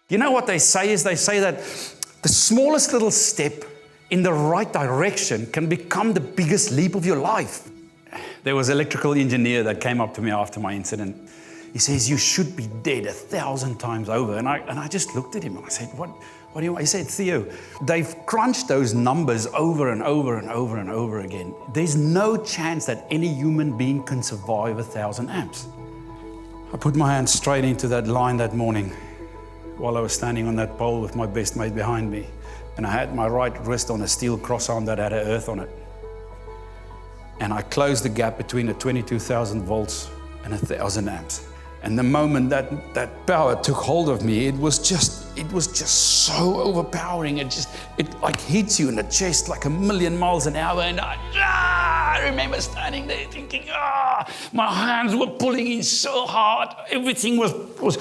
You know what they say is, they say that the smallest little step in the right direction can become the biggest leap of your life. There was an electrical engineer that came up to me after my incident. He says, you should be dead 1,000 times over. And I just looked at him and I said, what do you want? He said, Theo, they've crunched those numbers over and over and over and over again. There's no chance that any human being can survive 1,000 amps. I put my hand straight into that line that morning while I was standing on that pole with my best mate behind me. And I had my right wrist on a steel crossarm that had an earth on it. And I closed the gap between a 22,000 volts and 1,000 amps. And the moment that power took hold of me, it was just so overpowering. It like hits you in the chest like 1,000,000 miles an hour. And I remember standing there thinking, my hands were pulling in so hard. Everything was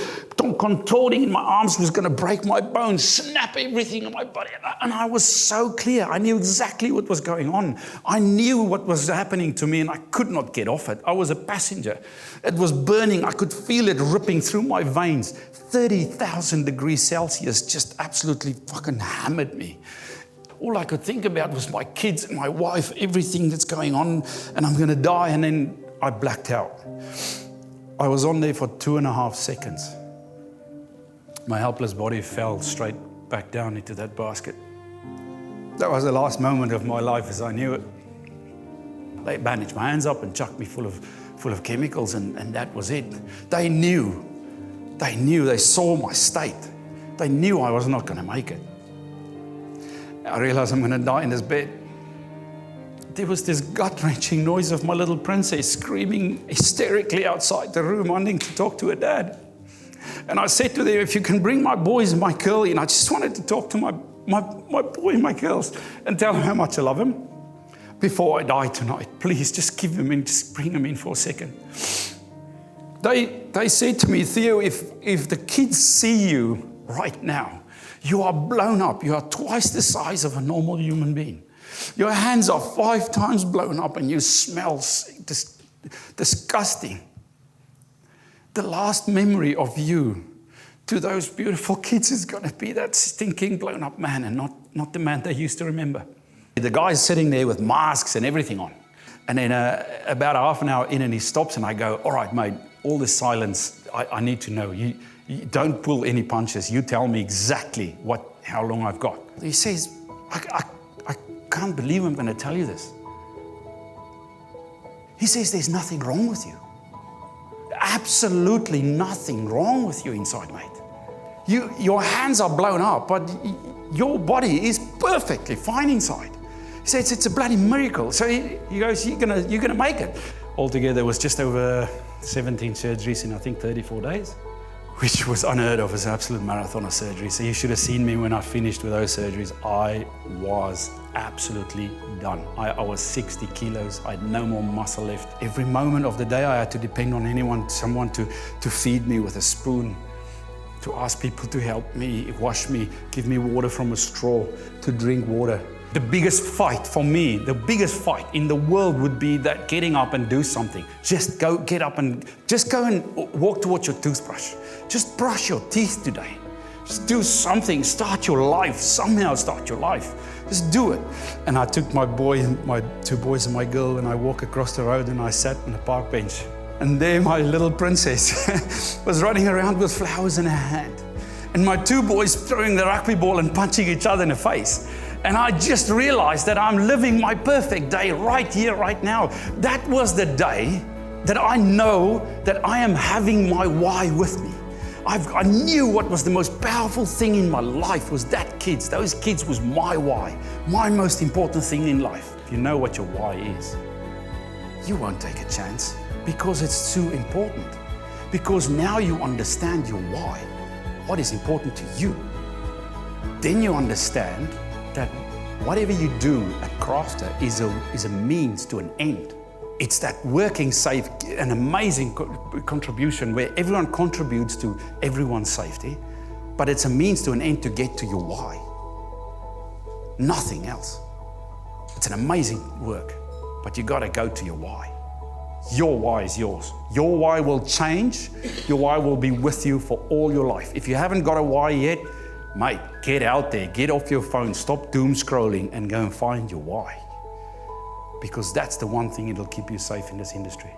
contorting in my arms, was going to break my bones, snap everything in my body. And I was so clear. I knew exactly what was going on. I knew what was happening to me and I could not get off it. I was a passenger. It was burning. I could feel it ripping through my veins. 30,000 degrees Celsius just absolutely fucking hammered me. All I could think about was my kids and my wife, everything that's going on, and I'm going to die. And then I blacked out. I was on there for 2.5 seconds. My helpless body fell straight back down into that basket. That was the last moment of my life as I knew it. They bandaged my hands up and chucked me full of chemicals, and that was it. They knew, they saw my state. They knew I was not going to make it. I realized I'm going to die in this bed. There was this gut-wrenching noise of my little princess screaming hysterically outside the room, wanting to talk to her dad. And I said to them, if you can bring my boys and my girl in, I just wanted to talk to my boy and my girls and tell them how much I love them. Before I die tonight, please just give them in, just bring them in for a second. They said to me, Theo, if the kids see you right now, you are blown up. You are twice the size of a normal human being. Your hands are 5 times blown up and you smell disgusting. The last memory of you to those beautiful kids is going to be that stinking blown up man and not the man they used to remember. The guy's sitting there with masks and everything on. And then about half an hour in and he stops and I go, all right, mate, all this silence, I need to know. You don't pull any punches. You tell me exactly how long I've got. He says, I can't believe I'm going to tell you this. He says, there's nothing wrong with you. Absolutely nothing wrong with you inside, mate. Your hands are blown up, but your body is perfectly fine inside. He says, it's a bloody miracle. So he goes, you're gonna make it. Altogether, it was just over 17 surgeries in, I think, 34 days, which was unheard of as an absolute marathon of surgery. So you should have seen me when I finished with those surgeries. I was absolutely done. I was 60 kilos. I had no more muscle left. Every moment of the day, I had to depend on someone to feed me with a spoon, to ask people to help me, wash me, give me water from a straw, to drink water. The biggest fight for me, the biggest fight in the world would be that getting up and do something. Just get up and walk towards your toothbrush. Just brush your teeth today. Just do something, start your life, somehow start your life. Just do it. And I took my 2 boys and my girl, and I walked across the road and I sat on a park bench. And there my little princess was running around with flowers in her hand. And my 2 boys throwing the rugby ball and punching each other in the face. And I just realized that I'm living my perfect day right here, right now. That was the day that I know that I am having my why with me. I knew what was the most powerful thing in my life was those kids was my why, my most important thing in life. If you know what your why is, you won't take a chance because it's too important. Because now you understand your why, what is important to you. Then you understand that whatever you do at Crafter is a means to an end. It's that working safe, an amazing contribution where everyone contributes to everyone's safety, but it's a means to an end to get to your why. Nothing else. It's an amazing work, but you got to go to your why. Your why is yours. Your why will change. Your why will be with you for all your life. If you haven't got a why yet, mate, get out there, get off your phone, stop doom scrolling and go and find your why. Because that's the one thing that'll keep you safe in this industry.